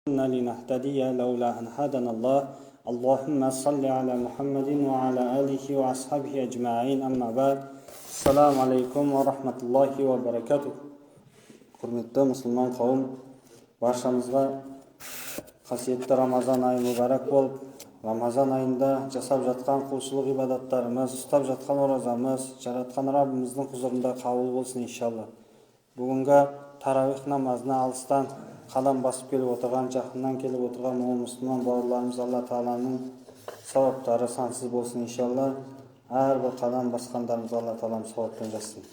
كنا لنهتدي لولا أن هدانا الله اللهم صل على محمد وعلى آله وأصحابه أجمعين أما بعد السلام عليكم ورحمة الله وبركاته. Құрметті мұсылман қауым, баршамызға қасиетті Рамазан айы мүбәрәк болып, Рамазан айында жасап жатқан құлшылық ибадаттарымыз, ұстап жатқан оразамыз, жаратқан Раббымыздың құзырында қабыл болсын иншалла. Бүгінгі таравих намазына алыстан қадам басып келіп отырған, жақыннан келіп отырған мұсылман бауырларымыз Алла Тағаланың сауаптары сансыз болсын иншалла. Әрбір қадам басқандарымыз Алла Тағалам сауаппен жазсын.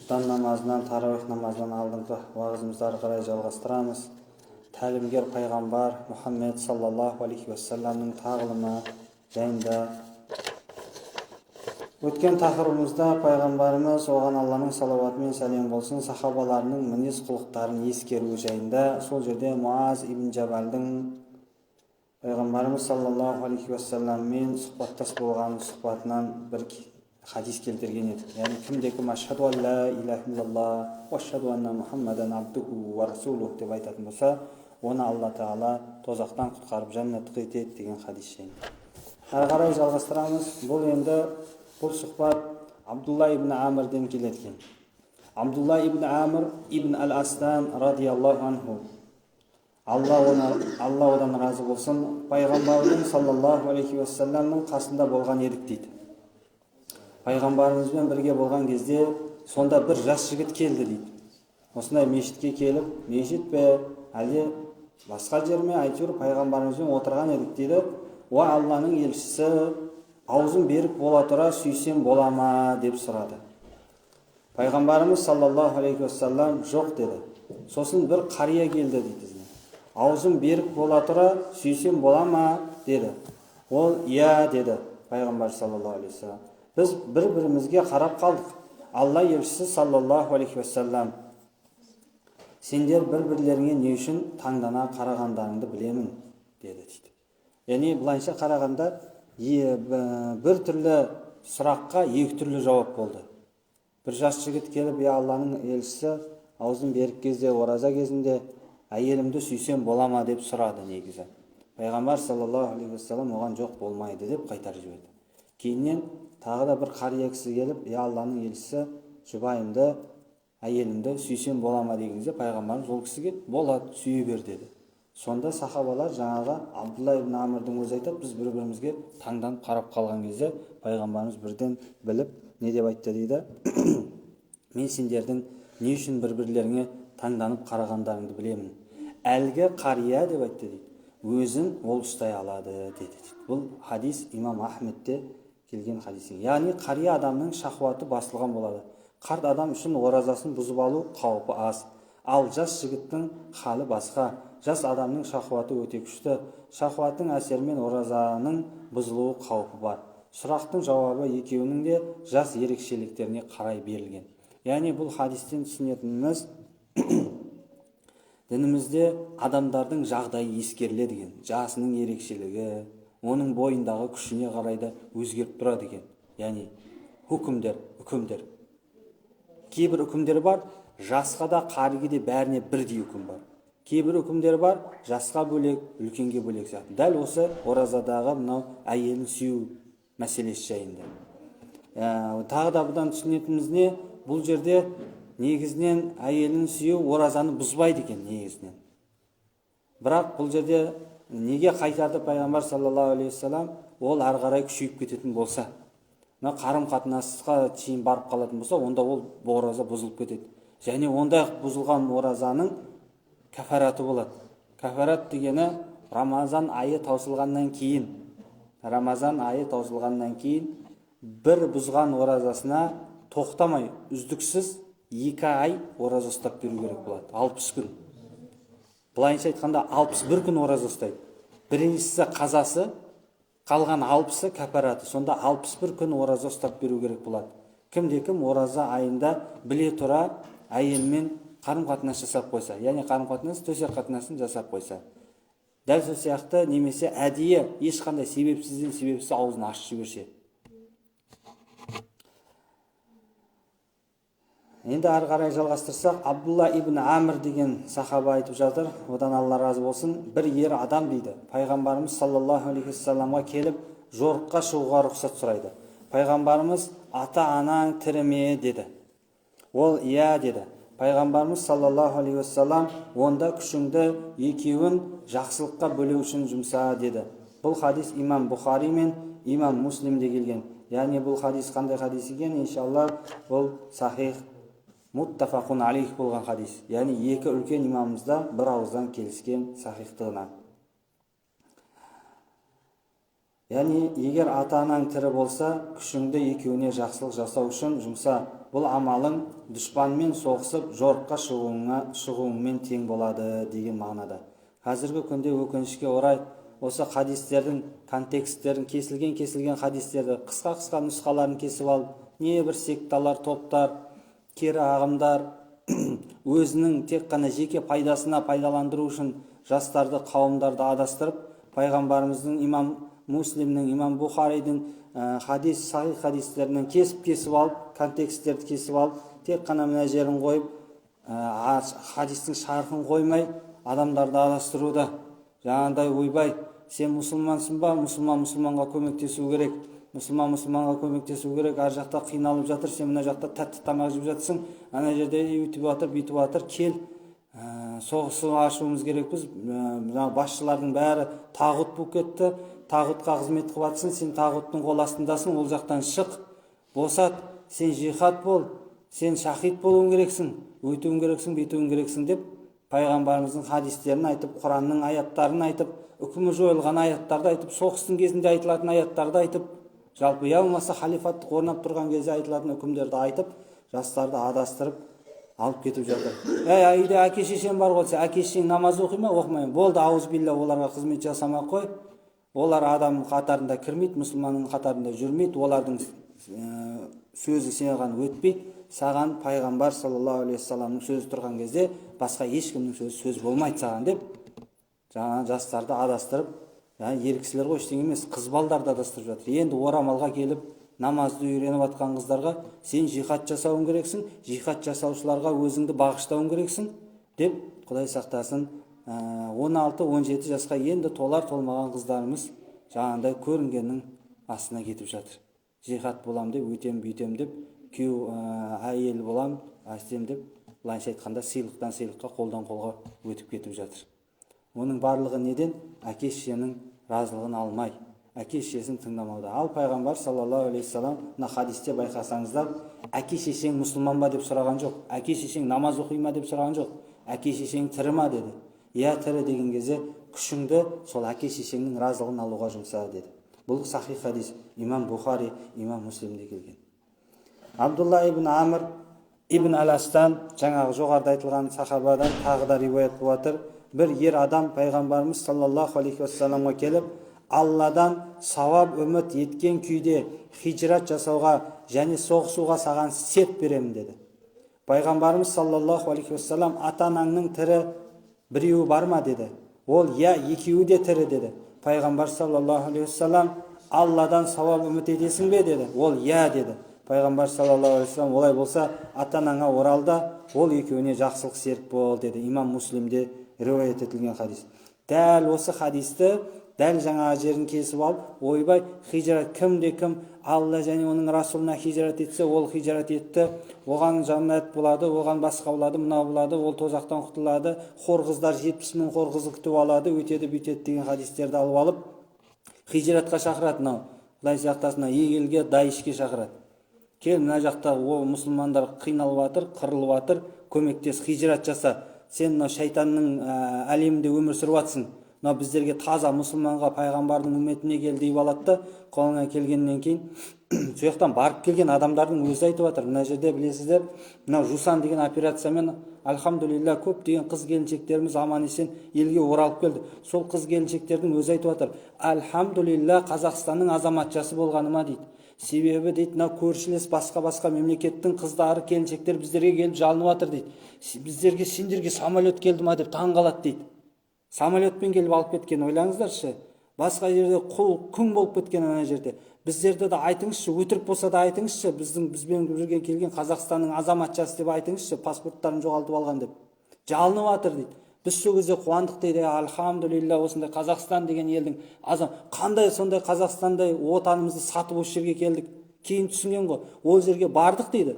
Таң намазынан, таравих намазынан алдыңғы уағызымызды ары қарай жалғастырамыз. Тәлімгер пайғамбар Мұхаммед саллаллаху алейхи уассаламның тағылымы жайында. Өткен тақырыбымызда пайғамбарымыз, оған Алланың салауаты мен сәлем болсын, сахабаларының мінез құлықтарын ескеру жайында. Сол жерде Муаз ибн Джабалдың пайғамбарымыз саллаллаху алейхи уассаламмен сұхбаттас болған сұхбатынан бір хадис келтірген едік. Яғни кімде-кім ашхаду ан ла илаха иллаллах ва ашхаду анна Мұхаммадан абдуху ва расулух деп айтатын болса, оны Алла Тағала тозақтан құтқарып жәннатқа етеді деген хадис жайында. Әрі қарай жалғастырамыз. Бұл сұхбат Абдулла ибн Амрден келеді. Абдулла ибн Амр ибн Ал-Астан радиаллаху анху, Алла одан разы болсын, пайғамбардың саллаллаху алейхи уассаламның қасында болған едік дейді. Пайғамбарымызбен бірге болған кезде сонда бір жас жігіт келді дейді. Осындай мешітке келіп, мешіт пе әлде басқа жер ме, әйтеуір пайғамбарымызбен отырған едік дейді. Уа Алланың елшісі, аузым берік бола тұра сүйсем бола ма деп сұрады. Пайғамбарымыз саллаллаху алейхи уассалам жоқ деді. Сосын бір қария келді дейді. Аузым берік бола тұра сүйсем бола ма деді. Ол иә деді пайғамбар саллаллаху алейхи уассалам. Біз бір-бірімізге қарап қалдық. Алла елшісі саллаллаху алейхи уассалам, сендер бір-бірлеріңе не үшін таңдана қарағандарыңды білемін деді дейді. Яғни бұлайша қарағанда бір түрлі сұраққа екі түрлі жауап болды. Бір жас жігіт келіп, я Алланың елшісі, аузым берік кезде, ораза кезінде әйелімді сүйсем бола ма деп сұрады негізі. Пайғамбар саллаллаху алейхи уассалам оған жоқ болмайды деп қайтарып жіберді. Кейіннен тағы да бір қария кісі келіп, я Алланың елшісі, жұбайымды, әйелімді сүйсем бола ма деген кезде пайғамбарымыз ол кісіге болады, сүйе бер деді. Сонда сахабалар жаңағы Абдулла ибн Амрдың өзі айтады, біз бір-бірімізге таңданып қарап қалған кезде пайғамбарымыз бірден біліп не деп айтты дейді. Мен сендердің не үшін бір-бірлеріңе таңданып қарағандарыңды білемін. Әлгі қария деп айтты дейді, өзін ол ұстай алады деді. Бұл хадис имам Ахмедте келген хадис. Яғни қария адамның шахуаты басылған болады. Қарт адам үшін оразасын бұзып алу қаупі аз. Ал жас жігіттің халі басқа. Жас адамның шахуаты өте күшті. Шахуаттың әсерімен оразаның бұзылуы қаупі бар. Сұрақтың жауабы екеуінің де жас ерекшеліктеріне қарай берілген. Яғни бұл хадистен түсінетініміз дінімізде адамдардың жағдайы ескеріледі екен. Жасының ерекшелігі, оның бойындағы күшіне қарай да өзгеріп тұрады екен. Яғни үкімдер. Кейбір үкімдер бар, жасқа да қариге де бәріне бірдей үкім бар. Кейбір үкімдер бар, жасқа бөлек, үлкенге бөлек сияқты. Дәл осы оразадағы мынау әйелін сүю мәселесі жайында. Тағы да бұдан түсінетініміз не? Бұл жерде негізінен әйелін сүю оразаны бұзбайды екен негізінен. Бірақ бұл жерде неге қайтарды пайғамбар саллаллаху алейхи уассалам? Ол ары қарай күшейіп кететін болса, қарым-қатынасқа шейін барып қалатын болса, онда ол ораза бұзылып кетеді. Және ондай бұзылған оразаның кәфараты болады. Кәфарат дегені Рамазан айы таусылғаннан кейін бір бұзған оразасына тоқтамай, үздіксіз 2 ай ораза ұстап беру керек болады. 60 күн. Бұлайынша айтқанда 61 күн ораза ұстайды. Біріншісі қазасы, қалған 60-ы кәпараты. Сонда 61 күн ораза ұстап беру керек болады. Кімде-кім ораза айында біле тұра әйелмен қарым-қатынас жасап қойса, яғни қарым-қатынас төсек қатынасын жасап қойса. Дәл сол сияқты немесе әдейі ешқандай себепсіз аузын ашып жіберсе. Енді ары қарай жалғастырсақ, Абдулла ибн Амр деген сахаба айтып жатыр, одан Алла разы болсын, бір ер адам дейді, пайғамбарымыз саллаллаху алейхи уассаламға келіп жорыққа шығуға рұқсат сұрайды. Пайғамбарымыз ата анаң тірі ме деді. Ол иә деді. Пайғамбарымыз саллаллаху алейхи уассалам онда күшіңді екеуін жақсылыққа бөлу үшін жұмса деді. Бұл хадис имам Бұхари мен имам Муслимде келген. Яғни бұл хадис қандай хадис екен? Иншалла бұл сахих муттафақун алейх болған хадис. Яғни екі үлкен имамымызда бір ауыздан келіскен сахихтығына. Яғни егер ата анаң тірі болса, күшіңді екеуіне жақсылық жасау үшін жұмса, бұл амалың дұшпанмен соғысып жорыққа шығуыңмен тең болады деген мағынада. Қазіргі күнде өкінішке орай осы хадистердің контексттерін, кесілген хадистерді қысқа нұсқаларын кесіп алып, не бір секталар, топтар, кері ағымдар өзінің тек қана жеке пайдасына пайдаландыру үшін жастарды, қауымдарды адастырып, пайғамбарымыздың, имам Муслимнің, имам Бұхаридің сахих хадистерінен кесіп алып, контексттерді кесіп алып, тек қана мына жерін қойып, хадистің шархын қоймай, адамдарды адастыруда. Жаңағыдай ойбай, сен мұсылмансың ба? Мұсылманға көмектесу керек. Мұсылманға көмектесу керек. Ар жақта қиналып жатыр, сен мына жақта тәтті тамақ жеп жатсың, ана жерде өйтіп жатыр, бүйтіп жатыр, кел, соғысып ашуымыз керекпіз. Басшылардың бәрі тағут болып кетті. Тағутқа қызмет қылып жатсың, сен тағуттың қол астындасың, ол жақтан шық, босат, сен жихад бол, сен шахид болуың керексің, өйтуің керексің, бүйтуің керексің деп пайғамбарымыздың хадистерін айтып, Құранның аяттарын айтып, үкімі жойылған аяттарды айтып, соғыстың кезінде айтылатын аяттарды айтып, жалпы я болмаса халифаттық орнап тұрған кезде айтылатын үкімдерді айтып, жастарды адастырып алып кетіп жатыр. Үйде әке шешем бар ғой, әке шешең намаз оқи ма? Оқымаймын. Болды, ауыз билля, оларға қызмет жасамай қой. Олар адамның қатарында кірмейді, мұсылманның қатарында жүрмейді, олардың сөзі саған өтпейді. Саған пайғамбар саллаллаху алейхи уассаламның сөзі тұрған кезде басқа ешкімнің сөз болмайды саған деп, жаңа жастарды адастырып, ер кісілер ғой, ештеңе емес, қыз балдарды адастырып жатыр. Енді орамалға келіп, намазды үйреніп жатқан қыздарға сен жихад жасауың керексің, жихад жасаушыларға өзіңді бағыштауың керексің деп, Құдай сақтасын, 16-17 жасқа енді толмаған қыздарымыз жаңағыдай көрінгеннің астына кетіп жатыр. Жихад болам деп, өтем бүйтем деп, күйеу әйел болам, әстем деп, былайша айтқанда сыйлықтан сыйлыққа, қолдан қолға өтіп кетіп жатыр. Оның барлығы неден? Әке шешенің разылығын алмай, әке шешесін тыңдамауда. Ал пайғамбар саллаллаху алейхи уассалам мына хадисте байқасаңыздар, әке шешең мұсылман ба деп сұраған жоқ, әке шешең намаз оқи ма деп сұраған жоқ, әке шешең тірі ма деді. Иә, тірі деген кезде күшіңді сол әке шешеңнің разылығын алуға жұмса деді. Бұл сахих хадис, имам Бұхари, имам Муслимде келген. Абдулла ибн Амр ибн Аластан, жаңағы жоғарыда айтылған сахабадан тағы да риуаят болып жатыр. Бір ер адам пайғамбарымыз саллаллаху алейхи уассаламға келіп, Алладан сауап үміт еткен күйде хижрат жасауға және соғысуға саған серт беремін деді. Пайғамбарымыз саллаллаху алейхи уассалам, ата-анаңның тірі біреуі бар ма деді. Ол иә, екеуі де тірі деді. Пайғамбар саллаллаху алейхи уассалам, Алладан сауап үміт етесің бе деді. Ол иә деді. Пайғамбар саллаллаху алейхи уассалам, олай болса ата-анаңа оралда, ол екеуіне жақсылық серік бол деді. Имам Муслимде риуаят етілген хадис. Дәл осы хадисті, дәл жаңа жерін кесіп алып, ойбай, хижрат кімде кім Алла және оның расулына хижрат етсе, ол хижрат етті, оған жаннат болады, оған басқа болады, мынау болады, ол тозақтан құтылады, хор қыздар 70 мың хор қызды күтіп алады, өтеді бүйтеді деген хадистерді алып алып, хижратқа шақырады. Мынау Құдай сақтасын, егелге, Даишке шақырады. Кел, мына жақта мұсылмандар қиналып жатыр, қырылып жатыр, көмектес, хижрат жаса. Сен шайтанның әлемінде өмір сүріп жатсың. Біздерге таза мұсылманға, пайғамбардың үмметіне кел деп алады да, қолына келгеннен кейін сол жақтан барып келген адамдардың өзі айтып жатыр. Мына жерде білесіздер, мына Жусан деген операциямен альхамдулилля көптеген қыз келіншектеріміз аман есен елге оралып келді. Сол қыз келіншектердің өзі айтып жатыр, альхамдулилля Қазақстанның азаматшасы болғаныма дейді. Себебі дейді, мына көршілес басқа мемлекеттің қыздары, келіншектер біздерге келіп жалынып жатыр дейді. Сендерге самолет келді ма деп таң қалады дейді. Самолетпен келіп алып кеткен, ойлаңыздаршы. басқа жерде құл күң болып кеткен ана жерде. Біздерді де айтыңызшы, өтірік болса да айтыңызшы, бізбен бірге келген Қазақстанның азаматшасы деп айтыңызшы, паспорттарын жоғалтып алған деп. Жалынып жатыр дейді. Біз сол кезде қуандық дейді, альхамдулилля, осындай Қазақстан деген елдің қандай сондай Қазақстандай отанымызды сатып осы жерге келдік. Кейін түсінген ғой, ол жерге бардық дейді.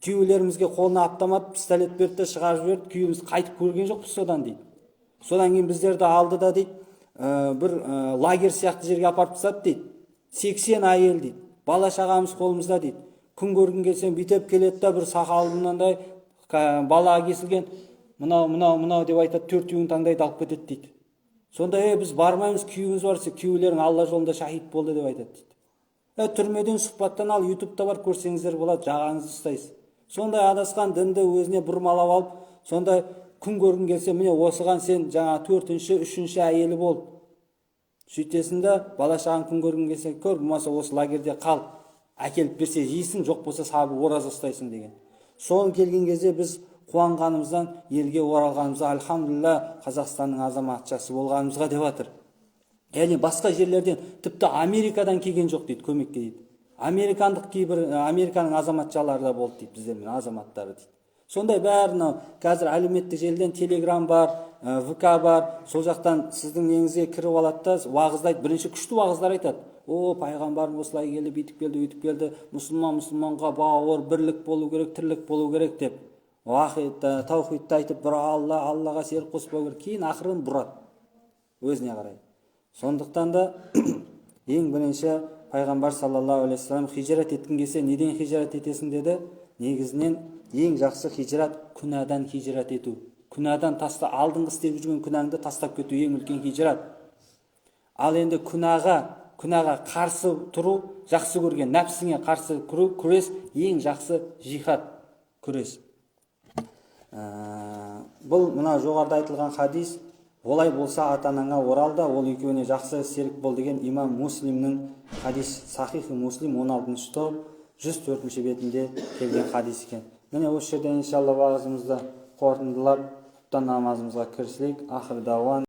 Күйеулерімізге қолына автомат пистолет берді де шығарып жіберді, күйеуіміз қайтып көрген жоқпыз содан дейді. Содан кейін біздерді алды да дейді, бір лагерь сияқты жерге апарып тастады дейді. 80 әйел дейді. Бала шағамыз қолымызда дейді. Күн көргің келсең бүйтіп келеді да бір сақалынандай балаға кесілген мынау деп айтады, 4-еуін таңдайды алып кетеді дейді. Сонда біз бармаймыз, күйеуіміз бар, күйеулерің Алла жолында шахид болды деп айтады дейді. Түрмеден сұхбаттан ал, ютубта бар, көрсеңіздер болады, жағаңызды ұстайсыз. Сондай адасқан дінді өзіне бұрмалап алып, сондай күн көргің келсе, міне осыған сен жаңа 4-ші, 3-ші әйелі бол. Сөйтесің де бала шағаң күн көргің келсе көр, болмаса осы лагерде қал. Әкеліп берсе жейсің, жоқ болса сабы ораза ұстайсың деген. Сол келген кезде біз қуанғанымыздан елге оралғанымызға альхамдулилля Қазақстанның азаматшасы болғанымызға деп жатыр. Яғни басқа жерлерден, тіпті Америкадан келген жоқ дейді, көмекке дейді. Американдық кейбір Американың азаматшалары да болды дейді, біздермен азаматтары дейді. Сондай бәрі қазір әлеуметтік желіден Telegram бар, ВК бар, сол жақтан сіздің неңізге кіріп алады да уағыздайды, бірінші күшті уағыздар айтады. Пайғамбарым осылай келді, бүйтіп келді, өйтіп келді, мұсылманға бауыр, бірлік болу керек, тірлік болу керек деп. Таухидты айтып, бір Аллаға серік қоспау керек, кейін ақырын бұрады өзіне қарай. Сондықтан да ең бірінші пайғамбар саллаллаху алейхи вассалам хижрат еткен келсе, неден хижрат етесің деді? Негізінен ең жақсы хижрат күнәдан хижрат ету. Күнәдан алдыңғы істеп жүрген күнәңді тастап кету ең үлкен хижрат. Ал енді күнәға қарсы тұру, жақсы көрген нәпсіңе қарсы күрес ең жақсы жихад, күрес. Бұл мына жоғарыда айтылған хадис, олай болса ата-анаңа орал да, ол екеуіне жақсы серік бол деген имам Муслимнің хадис, Сахихи Муслим 16-шы том 104-ші бетінде келген хадис екен. Міне осы жерден иншалла уағызымызды қорытындылап, құптан намазымызға кірісейік. Ахир дауан